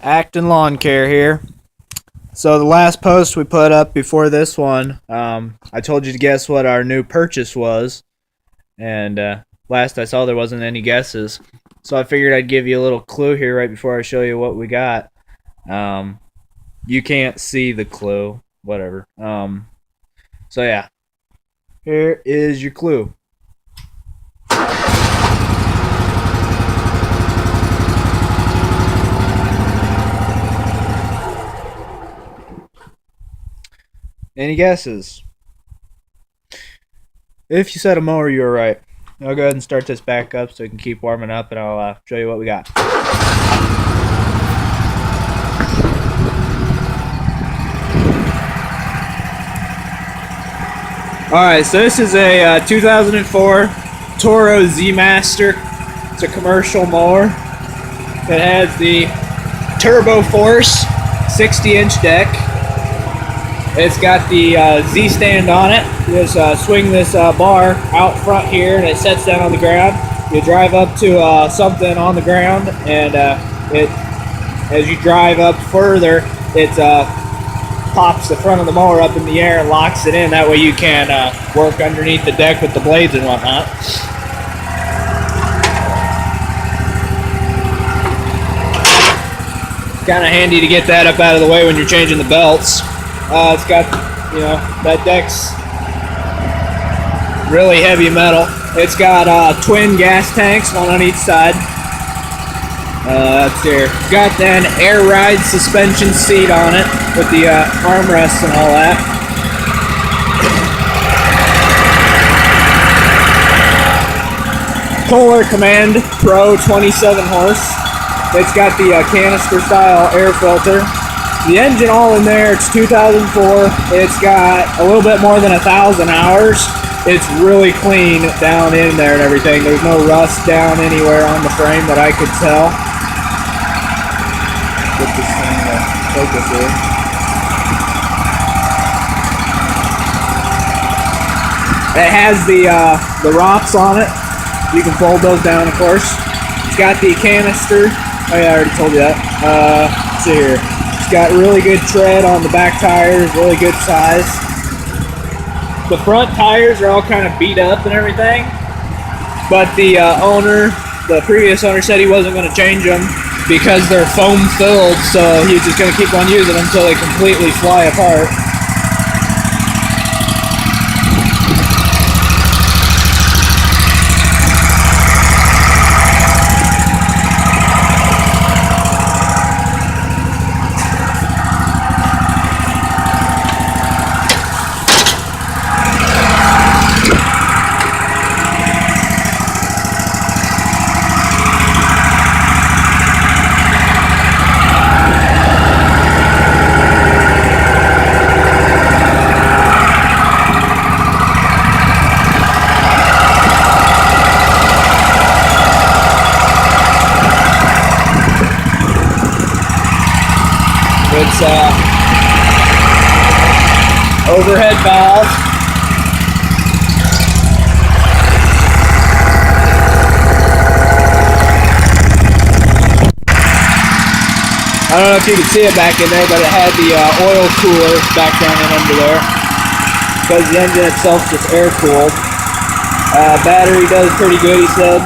Acton Lawncare here. So the last post we put up before this one, I told you to guess what our new purchase was, and last I saw there wasn't any guesses. So I figured I'd give you a little clue here right before I show you what we got. You can't see the clue, whatever. So yeah, here is your clue. Any guesses? If you said a mower, you were right. I'll go ahead and start this back up so we can keep warming up, and I'll show you what we got. Alright, so this is a 2004 Toro Z Master. It's a commercial mower. It has the Turbo Force 60-inch deck. It's got the Z stand on it. You just swing this bar out front here, and it sets down on the ground. You drive up to something on the ground, and as you drive up further, it pops the front of the mower up in the air and locks it in. That way you can work underneath the deck with the blades and whatnot. It's kind of handy to get that up out of the way when you're changing the belts. It's got, that deck's really heavy metal. It's got twin gas tanks, one on each side. That's here. It's got an air ride suspension seat on it with the armrests and all that. Kohler Command Pro 27 horse. It's got the canister style air filter. The engine all in there, it's 2004. It's got a little bit more than 1,000 hours. It's really clean down in there and everything. There's no rust down anywhere on the frame that I could tell. Get this thing to focus here. It has the rocks on it. You can fold those down, of course. It's got the canister. Oh yeah, I already told you that. Let's see here. It's got really good tread on the back tires, really good size. The front tires are all kind of beat up and everything, but the previous owner said he wasn't going to change them because they're foam filled, so he's just going to keep on using them until they completely fly apart. It's overhead valve. I don't know if you can see it back in there, but it had the oil cooler back down in under there because the engine itself is just air cooled. Battery does pretty good, he said.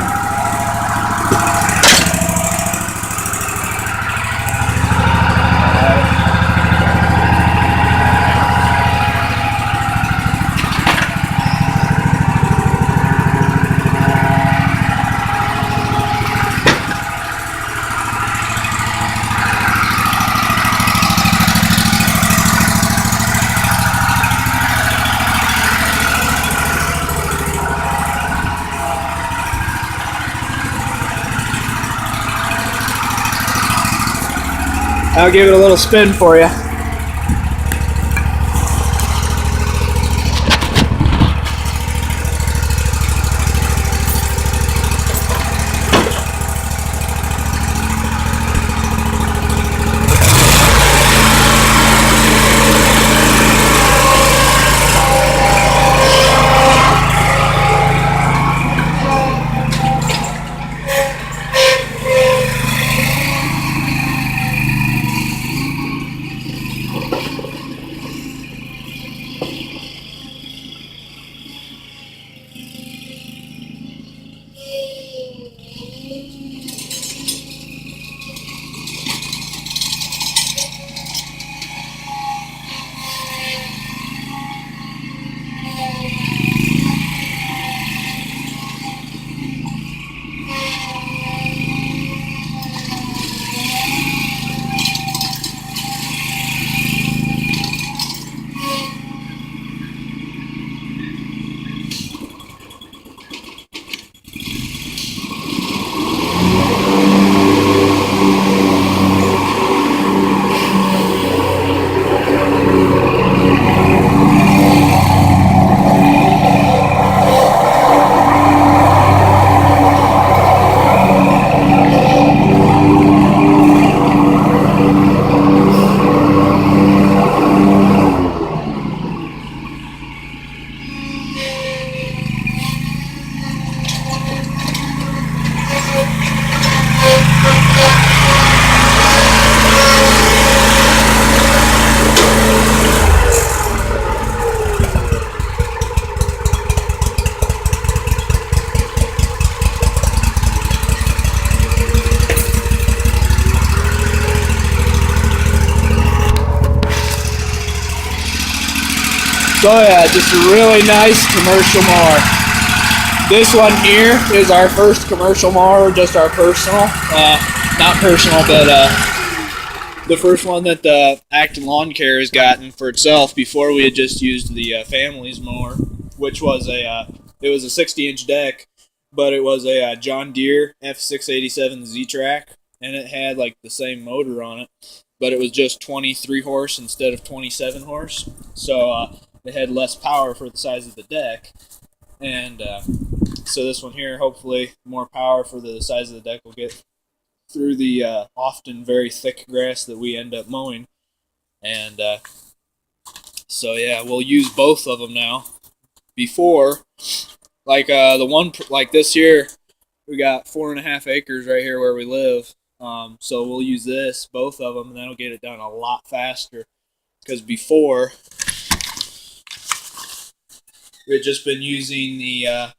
I'll give it a little spin for you. So yeah, just a really nice commercial mower. This one here is our first commercial mower, just our personal. Not personal, but the first one that Acton Lawncare has gotten for itself. Before we had just used the family's mower, which was it was a 60-inch deck, but it was a John Deere F687 Z-Track, and it had like the same motor on it, but it was just 23 horse instead of 27 horse. So it had less power for the size of the deck, and so this one here, hopefully more power for the size of the deck will get through the often very thick grass that we end up mowing. And so yeah, we'll use both of them now. Before, like the one like this here, we got 4.5 acres right here where we live. So we'll use both of them, and that'll get it done a lot faster. Because before, we had just been using the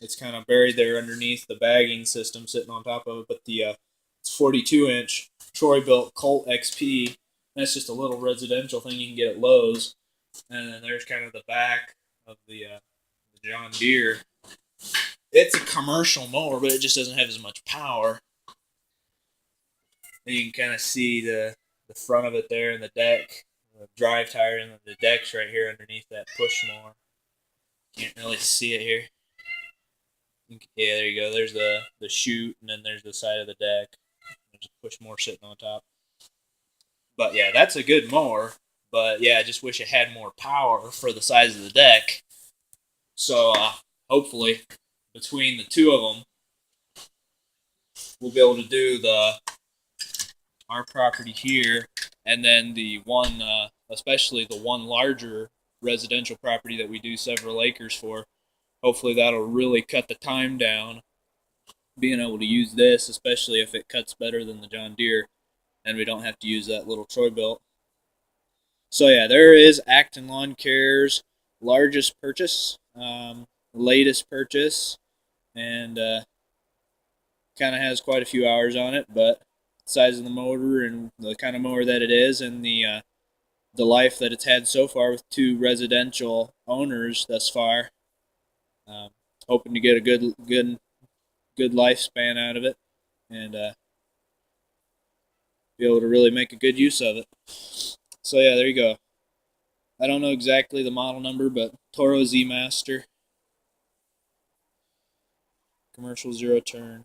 it's kind of buried there underneath the bagging system sitting on top of it, but the it's 42-inch Troy-built Colt XP. That's just a little residential thing you can get at Lowe's. And then there's kind of the back of the John Deere. It's a commercial mower, but it just doesn't have as much power. And you can kind of see the front of it there in the deck, the drive tire, and the deck's right here underneath that push mower. Can't really see it here. Yeah, there you go. There's the chute, and then there's the side of the deck. There's a push mower sitting on top. But yeah, that's a good mower. But yeah, I just wish it had more power for the size of the deck. So hopefully, between the two of them, we'll be able to do our property here, and then the one, especially the one larger residential property that we do several acres for. Hopefully that'll really cut the time down, being able to use this, especially if it cuts better than the John Deere, and we don't have to use that little Troy-built. So yeah, there is Acton Lawncare's largest purchase, latest purchase, and kind of has quite a few hours on it, but the size of the motor and the kind of mower that it is, and the life that it's had so far with 2 residential owners thus far. Hoping to get a good lifespan out of it, and be able to really make a good use of it. So yeah, there you go. I don't know exactly the model number, but Toro Z Master, commercial 0 turn.